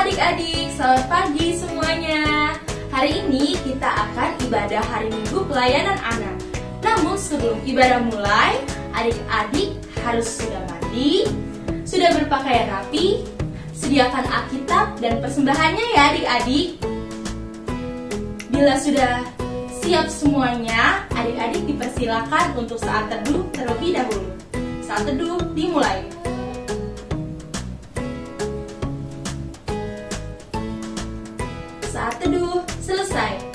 adik-adik, selamat pagi semuanya. Hari ini kita akan ibadah hari Minggu pelayanan anak. Namun sebelum ibadah mulai, adik-adik harus sudah mandi, sudah berpakaian rapi, sediakan Alkitab dan persembahannya ya adik-adik. Bila sudah siap semuanya, adik-adik dipersilakan untuk saat teduh terlebih dahulu. Saat teduh dimulai. Saat teduh selesai.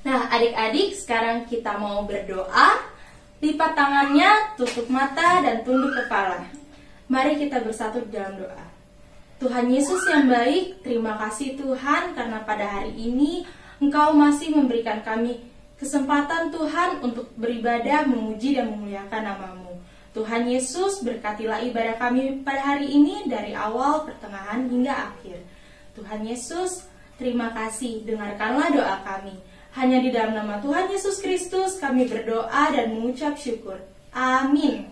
Nah, adik-adik, sekarang kita mau berdoa. Lipat tangannya, tutup mata, dan tunduk kepala. Mari kita bersatu di dalam doa. Tuhan Yesus yang baik, terima kasih Tuhan karena pada hari ini Engkau masih memberikan kami kesempatan Tuhan untuk beribadah, memuji dan memuliakan nama-Mu. Tuhan Yesus, berkatilah ibadah kami pada hari ini dari awal, pertengahan, hingga akhir. Tuhan Yesus, terima kasih, dengarkanlah doa kami. Hanya di dalam nama Tuhan Yesus Kristus kami berdoa dan mengucap syukur. Amin.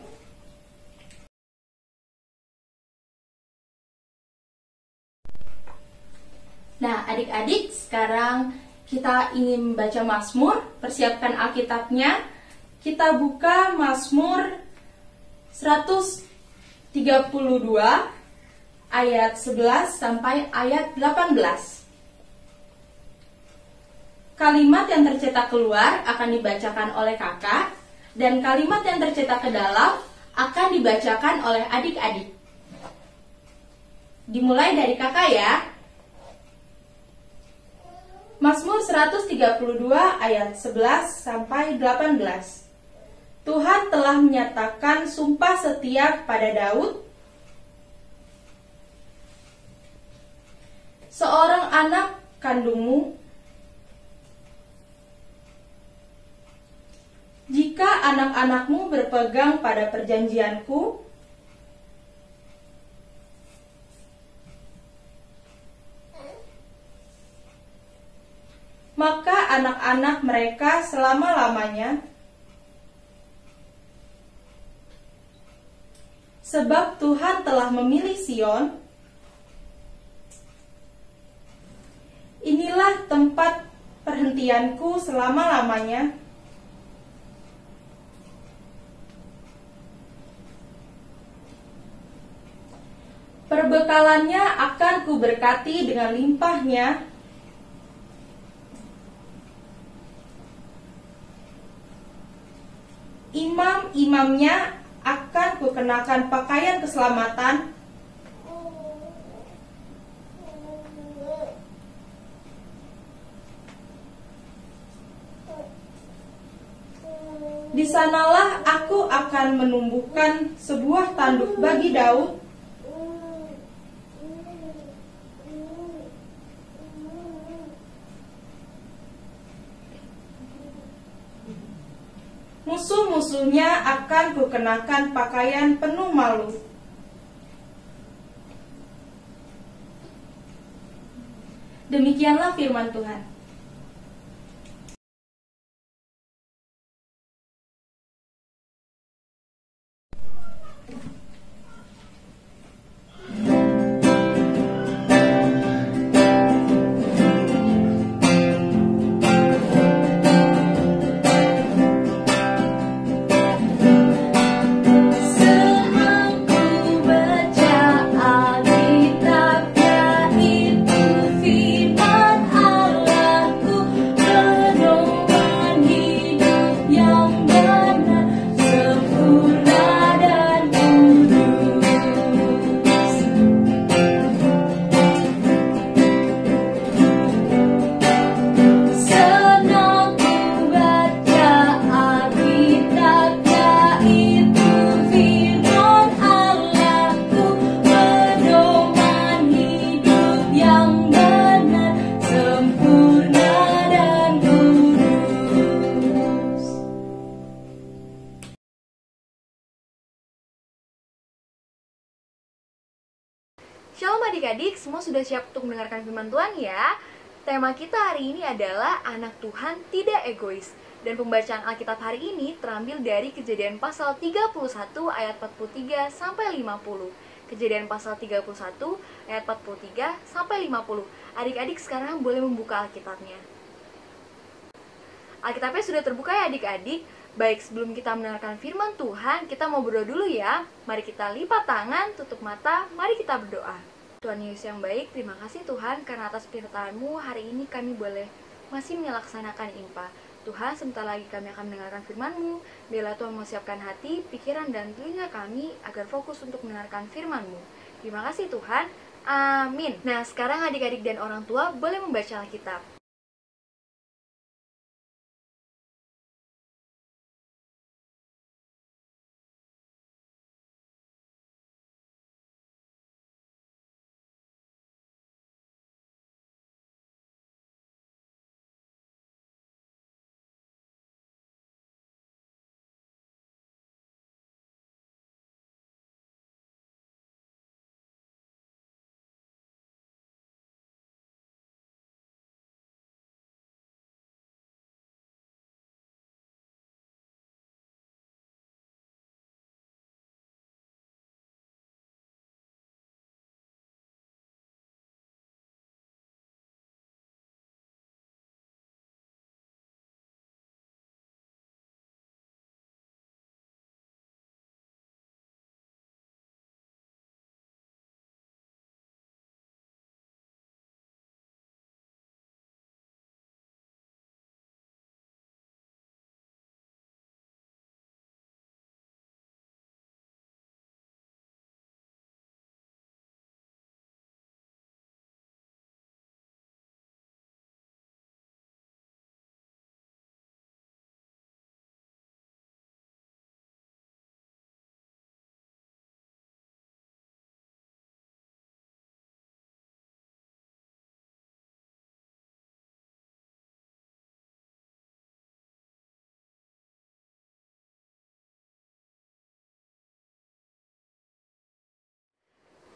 Nah, adik-adik, sekarang kita ingin membaca Mazmur. Persiapkan Alkitabnya. Kita buka Mazmur 132 ayat 11 sampai ayat 18. Kalimat yang tercetak keluar akan dibacakan oleh kakak, dan kalimat yang tercetak ke dalam akan dibacakan oleh adik-adik. Dimulai dari kakak ya. Mazmur 132 ayat 11 sampai 18. Tuhan telah menyatakan sumpah setia pada Daud. Seorang anak kandungmu, jika anak-anakmu berpegang pada perjanjianku, maka anak-anak mereka selama-lamanya. Sebab Tuhan telah memilih Sion, inilah tempat perhentianku selama-lamanya. Perbekalannya akan kuberkati dengan limpahnya. Imam-imamnya akan kukenakan pakaian keselamatan. Di sanalah aku akan menumbuhkan sebuah tanduk bagi Daud, musuh-musuhnya akan kukenakan pakaian penuh malu. Demikianlah firman Tuhan. Shalom adik-adik, semua sudah siap untuk mendengarkan firman Tuhan ya? Tema kita hari ini adalah anak Tuhan tidak egois. Dan pembacaan Alkitab hari ini terambil dari Kejadian pasal 31 ayat 43 sampai 50. Kejadian pasal 31 ayat 43 sampai 50. Adik-adik sekarang boleh membuka Alkitabnya. Alkitabnya sudah terbuka ya adik-adik? Baik, sebelum kita mendengarkan firman Tuhan, kita mau berdoa dulu ya. Mari kita lipat tangan, tutup mata, mari kita berdoa. Tuhan Yesus yang baik, terima kasih Tuhan karena atas firman-Mu hari ini kami boleh masih melaksanakan IMPA. Tuhan, sebentar lagi kami akan mendengarkan firman-Mu. Biarlah Tuhan menyiapkan hati, pikiran, dan telinga kami agar fokus untuk mendengarkan firman-Mu. Terima kasih Tuhan. Amin. Nah, sekarang adik-adik dan orang tua boleh membaca Alkitab.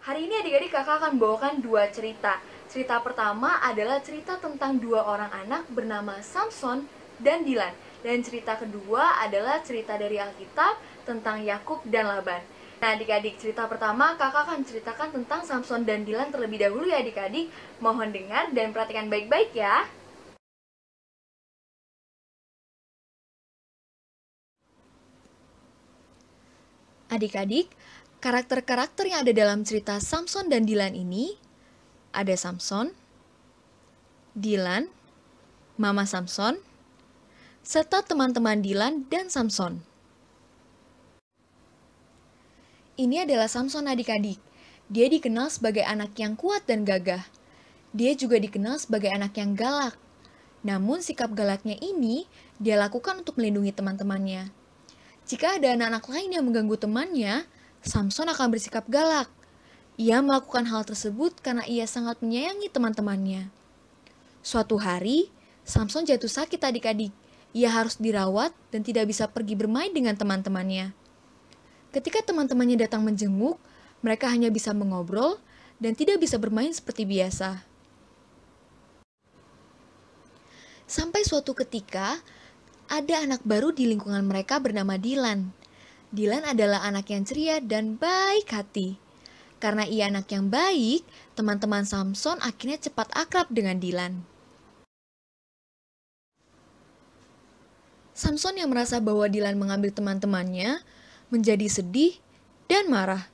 Hari ini adik-adik kakak akan bawakan dua cerita. Cerita pertama adalah cerita tentang dua orang anak bernama Samson dan Dilan. Dan cerita kedua adalah cerita dari Alkitab tentang Yakub dan Laban. Nah adik-adik, cerita pertama kakak akan ceritakan tentang Samson dan Dilan terlebih dahulu ya adik-adik. Mohon dengar dan perhatikan baik-baik ya. Adik-adik, karakter-karakter yang ada dalam cerita Samson dan Dilan ini ada Samson, Dilan, Mama Samson, serta teman-teman Dilan dan Samson. Ini adalah Samson adik-adik. Dia dikenal sebagai anak yang kuat dan gagah. Dia juga dikenal sebagai anak yang galak. Namun sikap galaknya ini dia lakukan untuk melindungi teman-temannya. Jika ada anak-anak lain yang mengganggu temannya, Samson akan bersikap galak. Ia melakukan hal tersebut karena ia sangat menyayangi teman-temannya. Suatu hari, Samson jatuh sakit adik-adik. Ia harus dirawat dan tidak bisa pergi bermain dengan teman-temannya. Ketika teman-temannya datang menjenguk, mereka hanya bisa mengobrol dan tidak bisa bermain seperti biasa. Sampai suatu ketika, ada anak baru di lingkungan mereka bernama Dilan. Dilan adalah anak yang ceria dan baik hati. Karena ia anak yang baik, teman-teman Samson akhirnya cepat akrab dengan Dilan. Samson yang merasa bahwa Dilan mengambil teman-temannya, menjadi sedih dan marah.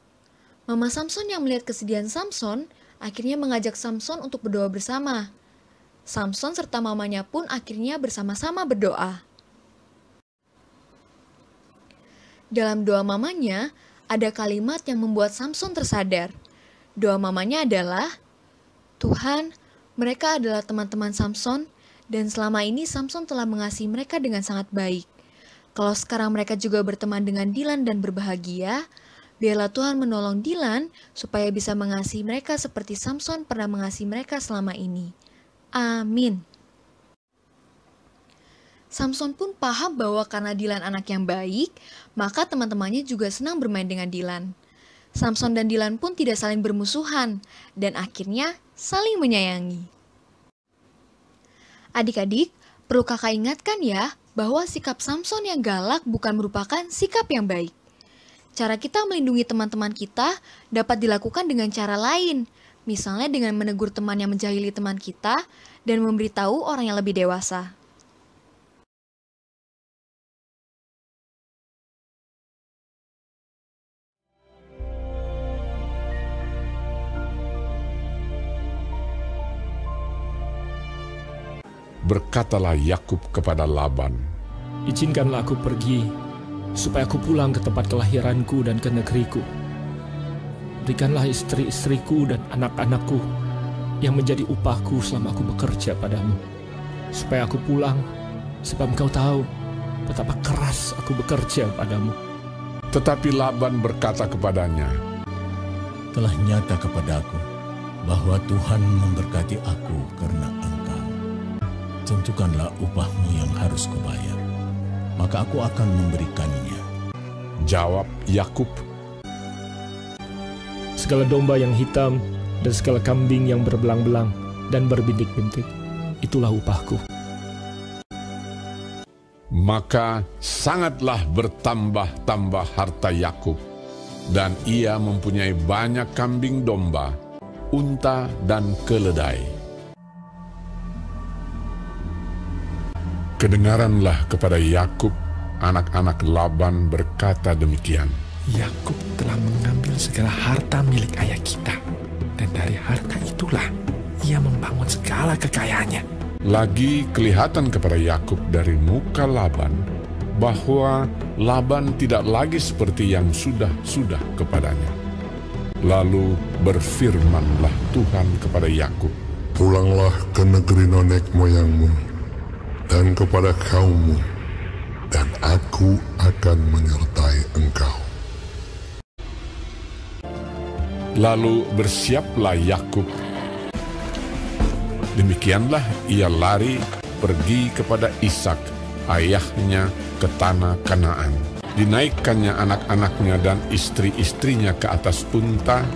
Mama Samson yang melihat kesedihan Samson, akhirnya mengajak Samson untuk berdoa bersama. Samson serta mamanya pun akhirnya bersama-sama berdoa. Dalam doa mamanya, ada kalimat yang membuat Samson tersadar. Doa mamanya adalah, Tuhan, mereka adalah teman-teman Samson, dan selama ini Samson telah mengasihi mereka dengan sangat baik. Kalau sekarang mereka juga berteman dengan Dilan dan berbahagia, biarlah Tuhan menolong Dilan supaya bisa mengasihi mereka seperti Samson pernah mengasihi mereka selama ini. Amin. Samson pun paham bahwa karena Dilan anak yang baik, maka teman-temannya juga senang bermain dengan Dilan. Samson dan Dilan pun tidak saling bermusuhan, dan akhirnya saling menyayangi. Adik-adik, perlu kakak ingatkan ya, bahwa sikap Samson yang galak bukan merupakan sikap yang baik. Cara kita melindungi teman-teman kita dapat dilakukan dengan cara lain, misalnya dengan menegur teman yang menjahili teman kita dan memberitahu orang yang lebih dewasa. Berkatalah Yakub kepada Laban, "Izinkanlah aku pergi, supaya aku pulang ke tempat kelahiranku dan ke negeriku. Berikanlah istri-istriku dan anak-anakku yang menjadi upahku selama aku bekerja padamu, supaya aku pulang, sebab engkau tahu betapa keras aku bekerja padamu." Tetapi Laban berkata kepadanya, "Telah nyata kepadaku bahwa Tuhan memberkati aku karena engkau. Tentukanlah upahmu yang harus kubayar, maka aku akan memberikannya." Jawab Yakub, "Segala domba yang hitam dan segala kambing yang berbelang-belang dan berbintik-bintik, itulah upahku." Maka sangatlah bertambah-tambah harta Yakub, dan ia mempunyai banyak kambing domba, unta dan keledai. Kedengaranlah kepada Yakub, anak-anak Laban berkata demikian. Yakub telah mengambil segala harta milik ayah kita, dan dari harta itulah ia membangun segala kekayaannya. Lagi kelihatan kepada Yakub dari muka Laban bahwa Laban tidak lagi seperti yang sudah kepadanya. Lalu berfirmanlah Tuhan kepada Yakub, "Pulanglah ke negeri nenek moyangmu dan kepada kaummu, dan aku akan menyertai engkau." Lalu bersiaplah Yakub. Demikianlah ia lari pergi kepada Ishak, ayahnya, ke tanah Kanaan. Dinaikkannya anak-anaknya dan istri-istrinya ke atas unta,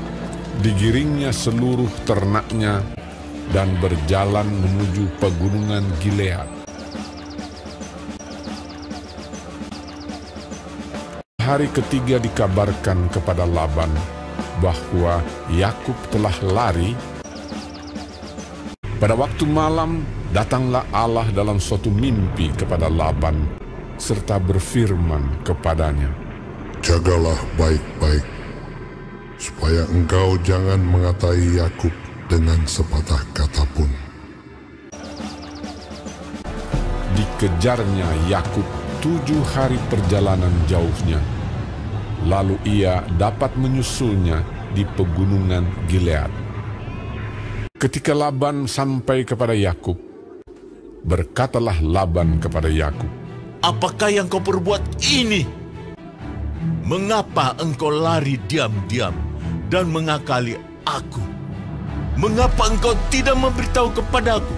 digiringnya seluruh ternaknya, dan berjalan menuju pegunungan Gilead. Hari ketiga dikabarkan kepada Laban bahwa Yakub telah lari. Pada waktu malam datanglah Allah dalam suatu mimpi kepada Laban serta berfirman kepadanya, Jagalah baik-baik, supaya engkau jangan mengatai Yakub dengan sepatah kata pun. Dikejarnya Yakub 7 hari perjalanan jauhnya. Lalu ia dapat menyusulnya di pegunungan Gilead. Ketika Laban sampai kepada Yakub, berkatalah Laban kepada Yakub, Apakah yang kau perbuat ini? Mengapa engkau lari diam-diam dan mengakali aku? Mengapa engkau tidak memberitahu kepadaku,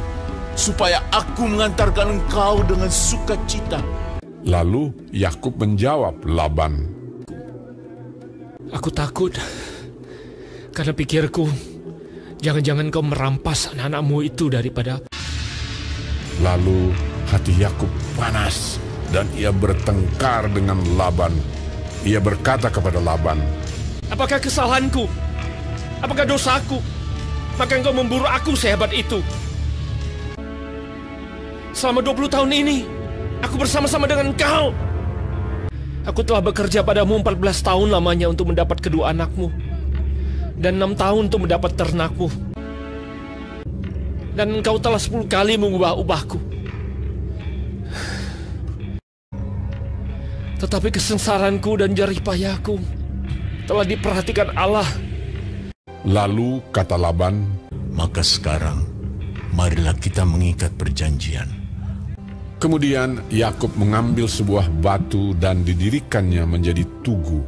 supaya aku mengantarkan engkau dengan sukacita? Lalu Yakub menjawab Laban, Aku takut, karena pikirku, jangan-jangan kau merampas anak-anakmu itu daripada aku. Lalu hati Yakub panas dan ia bertengkar dengan Laban. Ia berkata kepada Laban, Apakah kesalahanku? Apakah dosaku? Maka engkau memburu aku sehebat itu. Selama 20 tahun ini, aku bersama-sama dengan engkau. Aku telah bekerja padamu 14 tahun lamanya untuk mendapat kedua anakmu, dan 6 tahun untuk mendapat ternakmu. Dan engkau telah 10 kali mengubah-ubahku. Tetapi kesengsaraanku dan jerih payahku telah diperhatikan Allah. Lalu kata Laban, Maka sekarang, marilah kita mengikat perjanjian. kemudian Yakub mengambil sebuah batu dan didirikannya menjadi tugu.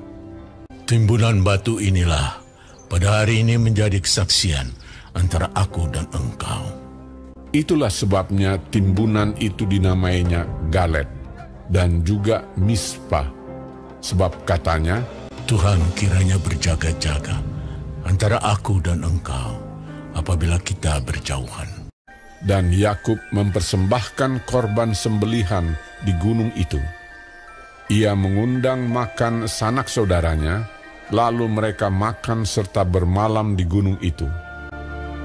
Timbunan batu inilah pada hari ini menjadi kesaksian antara aku dan engkau. Itulah sebabnya timbunan itu dinamainya Galet dan juga Mispa, sebab katanya, Tuhan kiranya berjaga-jaga antara aku dan engkau apabila kita berjauhan. dan Yakub mempersembahkan korban sembelihan di gunung itu. Ia mengundang makan sanak saudaranya, lalu mereka makan serta bermalam di gunung itu.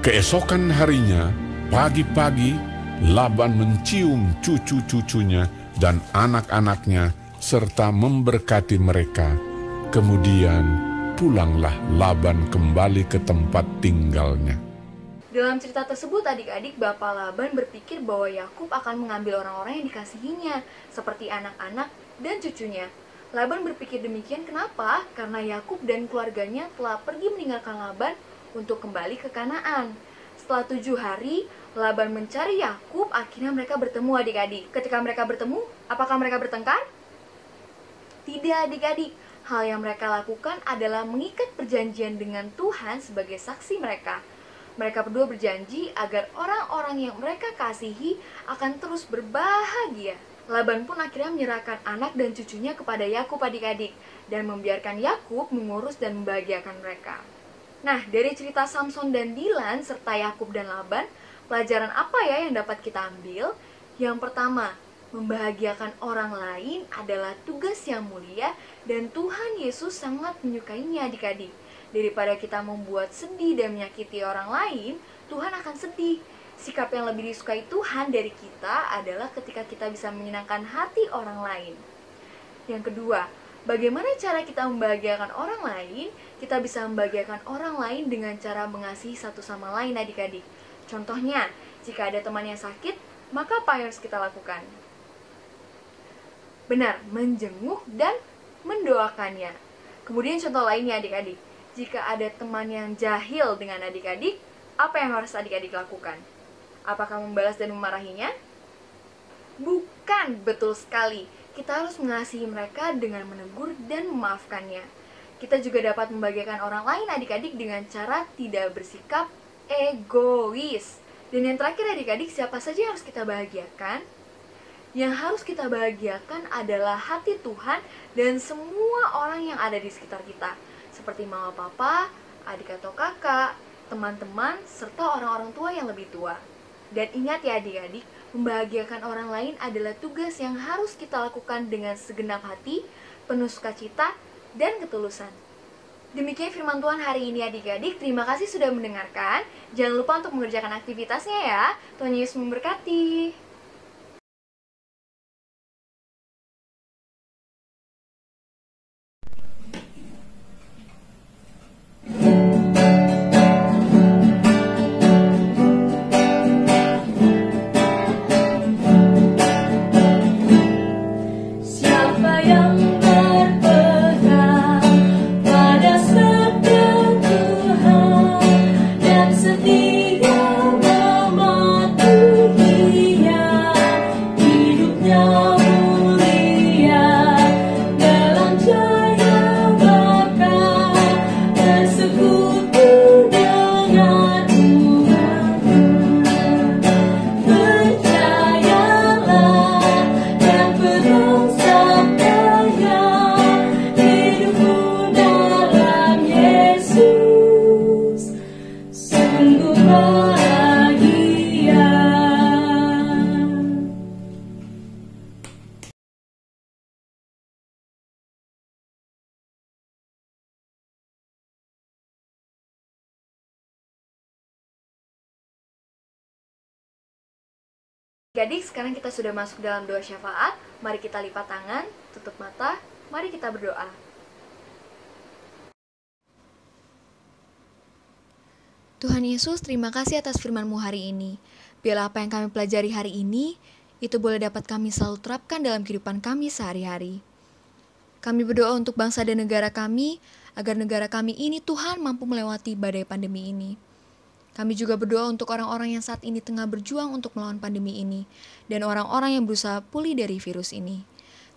Keesokan harinya, pagi-pagi, Laban mencium cucu-cucunya dan anak-anaknya serta memberkati mereka. Kemudian pulanglah Laban kembali ke tempat tinggalnya. Dalam cerita tersebut, adik-adik, Bapak Laban berpikir bahwa Yakub akan mengambil orang-orang yang dikasihinya, seperti anak-anak dan cucunya. Laban berpikir demikian kenapa? Karena Yakub dan keluarganya telah pergi meninggalkan Laban untuk kembali ke Kanaan. Setelah 7 hari, Laban mencari Yakub, akhirnya mereka bertemu, adik-adik. Ketika mereka bertemu, apakah mereka bertengkar? Tidak, adik-adik. Hal yang mereka lakukan adalah mengikat perjanjian dengan Tuhan sebagai saksi mereka. Mereka berdua berjanji agar orang-orang yang mereka kasihi akan terus berbahagia. Laban pun akhirnya menyerahkan anak dan cucunya kepada Yakub, adik-adik, dan membiarkan Yakub mengurus dan membahagiakan mereka. Nah, dari cerita Samson dan Dilan serta Yakub dan Laban, pelajaran apa ya yang dapat kita ambil? Yang pertama, membahagiakan orang lain adalah tugas yang mulia dan Tuhan Yesus sangat menyukainya, adik-adik. Daripada kita membuat sedih dan menyakiti orang lain, Tuhan akan sedih. Sikap yang lebih disukai Tuhan dari kita adalah ketika kita bisa menyenangkan hati orang lain. Yang kedua, bagaimana cara kita membahagiakan orang lain? Kita bisa membahagiakan orang lain dengan cara mengasihi satu sama lain, adik-adik. Contohnya, jika ada teman yang sakit, maka apa yang harus kita lakukan? Benar, menjenguk dan mendoakannya. Kemudian contoh lainnya, adik-adik. Jika ada teman yang jahil dengan adik-adik, apa yang harus adik-adik lakukan? Apakah membalas dan memarahinya? Bukan, betul sekali. Kita harus mengasihi mereka dengan menegur dan memaafkannya. Kita juga dapat membahagiakan orang lain, adik-adik, dengan cara tidak bersikap egois. Dan yang terakhir, adik-adik, siapa saja yang harus kita bahagiakan? Yang harus kita bahagiakan adalah hati Tuhan dan semua orang yang ada di sekitar kita. Seperti mama papa, adik atau kakak, teman-teman, serta orang-orang tua yang lebih tua. Dan ingat ya adik-adik, membahagiakan orang lain adalah tugas yang harus kita lakukan dengan segenap hati, penuh sukacita, dan ketulusan. Demikian firman Tuhan hari ini adik-adik, terima kasih sudah mendengarkan. Jangan lupa untuk mengerjakan aktivitasnya ya. Tuhan Yesus memberkati. Adik, sekarang kita sudah masuk dalam doa syafaat. Mari kita lipat tangan, tutup mata, mari kita berdoa. Tuhan Yesus, terima kasih atas firman-Mu hari ini. Biarlah apa yang kami pelajari hari ini, itu boleh dapat kami selalu terapkan dalam kehidupan kami sehari-hari. Kami berdoa untuk bangsa dan negara kami, agar negara kami ini Tuhan mampu melewati badai pandemi ini. Kami juga berdoa untuk orang-orang yang saat ini tengah berjuang untuk melawan pandemi ini, dan orang-orang yang berusaha pulih dari virus ini.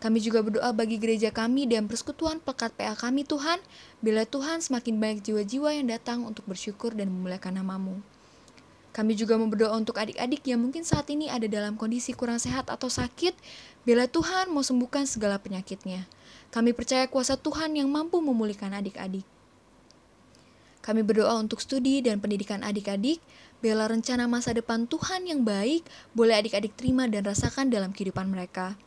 Kami juga berdoa bagi gereja kami dan persekutuan pekat PA kami Tuhan, bila Tuhan semakin banyak jiwa-jiwa yang datang untuk bersyukur dan memuliakan nama-Mu. Kami juga mau berdoa untuk adik-adik yang mungkin saat ini ada dalam kondisi kurang sehat atau sakit, bila Tuhan mau sembuhkan segala penyakitnya. Kami percaya kuasa Tuhan yang mampu memulihkan adik-adik. Kami berdoa untuk studi dan pendidikan adik-adik, biarlah rencana masa depan Tuhan yang baik boleh adik-adik terima dan rasakan dalam kehidupan mereka.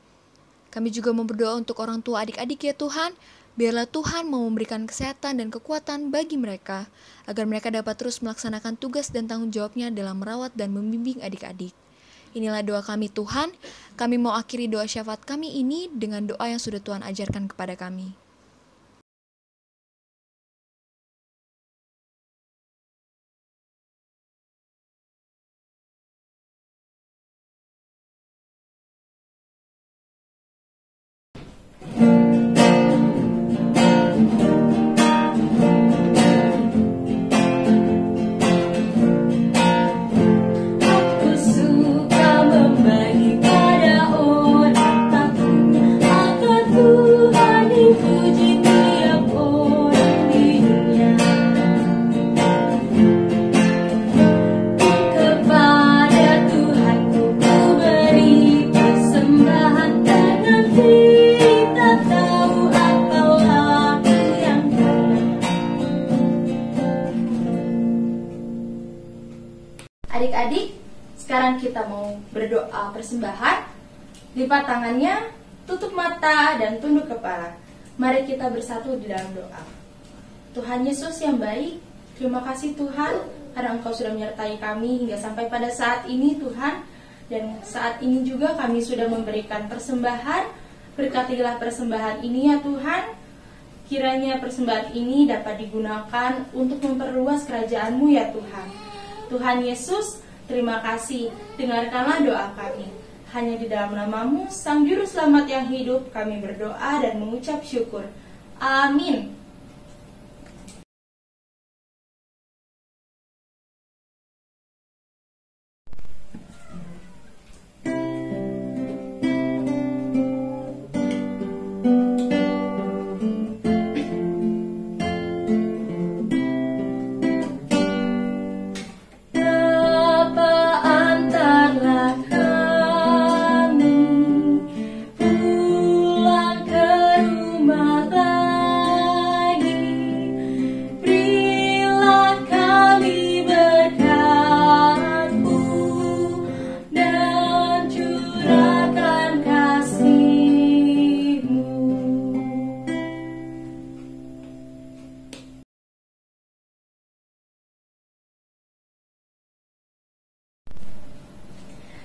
Kami juga mau berdoa untuk orang tua adik-adik ya Tuhan, biarlah Tuhan mau memberikan kesehatan dan kekuatan bagi mereka, agar mereka dapat terus melaksanakan tugas dan tanggung jawabnya dalam merawat dan membimbing adik-adik. Inilah doa kami Tuhan, kami mau akhiri doa syafaat kami ini dengan doa yang sudah Tuhan ajarkan kepada kami. Adik-adik, sekarang kita mau berdoa persembahan. Lipat tangannya, tutup mata, dan tunduk kepala. Mari kita bersatu di dalam doa. Tuhan Yesus yang baik, terima kasih Tuhan, karena Engkau sudah menyertai kami hingga sampai pada saat ini Tuhan. Dan saat ini juga kami sudah memberikan persembahan. Berkatilah persembahan ini ya Tuhan. Kiranya persembahan ini dapat digunakan untuk memperluas kerajaan-Mu ya Tuhan. Tuhan Yesus, terima kasih. Dengarkanlah doa kami. Hanya di dalam nama-Mu, Sang Juru Selamat yang hidup, kami berdoa dan mengucap syukur. Amin. Pulang ke rumah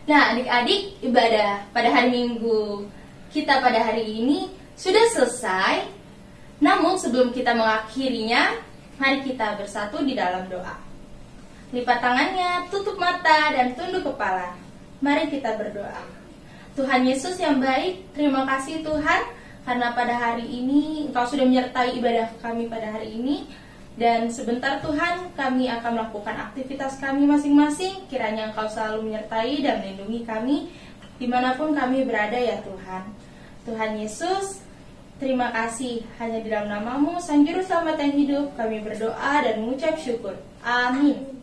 Nah, adik-adik, ibadah pada hari Minggu kita pada hari ini sudah selesai. Namun sebelum kita mengakhirinya, mari kita bersatu di dalam doa. Lipat tangannya, tutup mata, dan tunduk kepala. Mari kita berdoa. Tuhan Yesus yang baik, terima kasih Tuhan, karena pada hari ini Engkau sudah menyertai ibadah kami pada hari ini. Dan sebentar Tuhan, kami akan melakukan aktivitas kami masing-masing. Kiranya Engkau selalu menyertai dan melindungi kami dimanapun kami berada ya Tuhan. Tuhan Yesus, terima kasih. Hanya di dalam nama-Mu, Sang Juru Selamat yang hidup, kami berdoa dan mengucap syukur. Amin.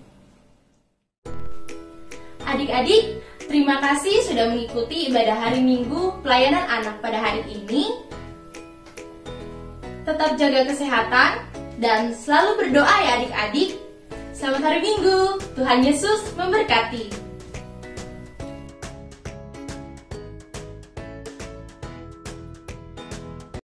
Adik-adik, terima kasih sudah mengikuti ibadah hari Minggu pelayanan anak pada hari ini. Tetap jaga kesehatan dan selalu berdoa ya adik-adik. Selamat hari Minggu, Tuhan Yesus memberkati.